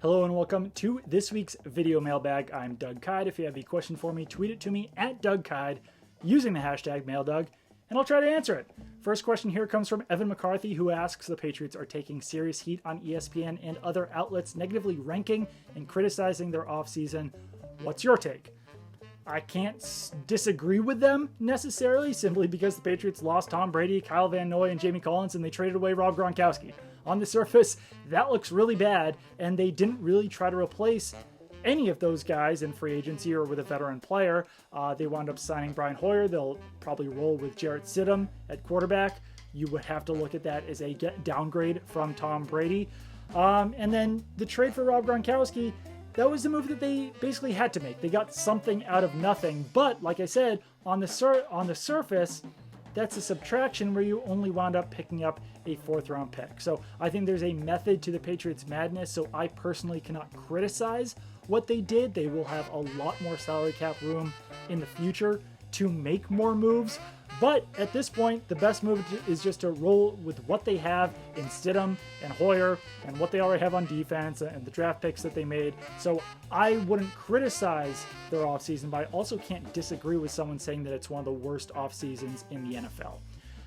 Hello and welcome to this week's video mailbag. I'm Doug Kyed. If you have a question for me, tweet it to me at Doug Kyed using the hashtag MailDoug, and I'll try to answer it. First question here comes from Evan McCarthy, who asks, the Patriots are taking serious heat on ESPN and other outlets, negatively ranking and criticizing their offseason. What's your take? I can't disagree with them necessarily, simply because the Patriots lost Tom Brady, Kyle Van Noy, and Jamie Collins, and they traded away Rob Gronkowski. On the surface, that looks really bad, and they didn't really try to replace any of those guys in free agency or with a veteran player. They wound up signing Brian Hoyer. They'll probably roll with Jarrett at quarterback. You would have to look at that as a downgrade from Tom Brady. And then the trade for Rob Gronkowski, that was the move that they basically had to make. They got something out of nothing. But like I said, on the surface, that's a subtraction where you only wound up picking up a fourth-round pick. So I think there's a method to the Patriots' madness, so I personally cannot criticize what they did. They will have a lot more salary cap room in the future to make more moves. But at this point, the best move is just to roll with what they have in Stidham and Hoyer and what they already have on defense and the draft picks that they made. So I wouldn't criticize their offseason, but I also can't disagree with someone saying that it's one of the worst offseasons in the NFL.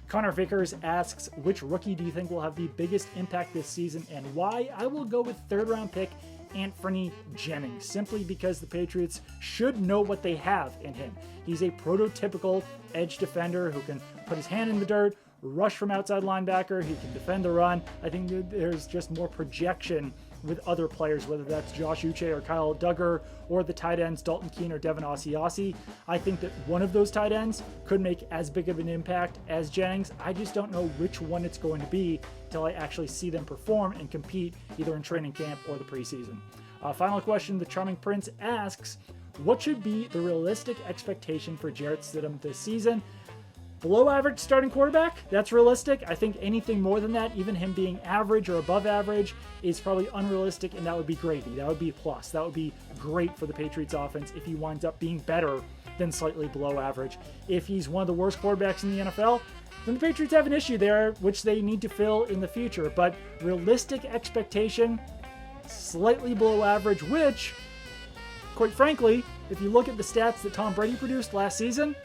Connor Vickers asks, which rookie do you think will have the biggest impact this season and why? I will go with third-round pick Anthony Jennings, simply because the Patriots should know what they have in him. He's a prototypical edge defender who can put his hand in the dirt, rush from outside linebacker, he can defend the run. I think there's just more projection with other players, whether that's Josh Uche or Kyle Duggar or the tight ends Dalton Keene or Devin Asiasi. I think that one of those tight ends could make as big of an impact as Jennings. I just don't know which one it's going to be until I actually see them perform and compete either in training camp or the preseason. Final question, the Charming Prince asks, what should be the realistic expectation for Jarrett this season? Below average starting quarterback, that's realistic. I think anything more than that, even him being average or above average, is probably unrealistic, and that would be gravy. That would be a plus. That would be great for the Patriots offense if he winds up being better than slightly below average. If he's one of the worst quarterbacks in the NFL, then the Patriots have an issue there, which they need to fill in the future. But realistic expectation, slightly below average, which, quite frankly, if you look at the stats that Tom Brady produced last season,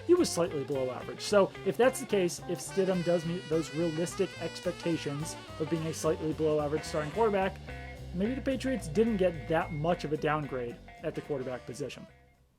he was slightly below average. So if that's the case, if Stidham does meet those realistic expectations of being a slightly below average starting quarterback, maybe the Patriots didn't get that much of a downgrade at the quarterback position.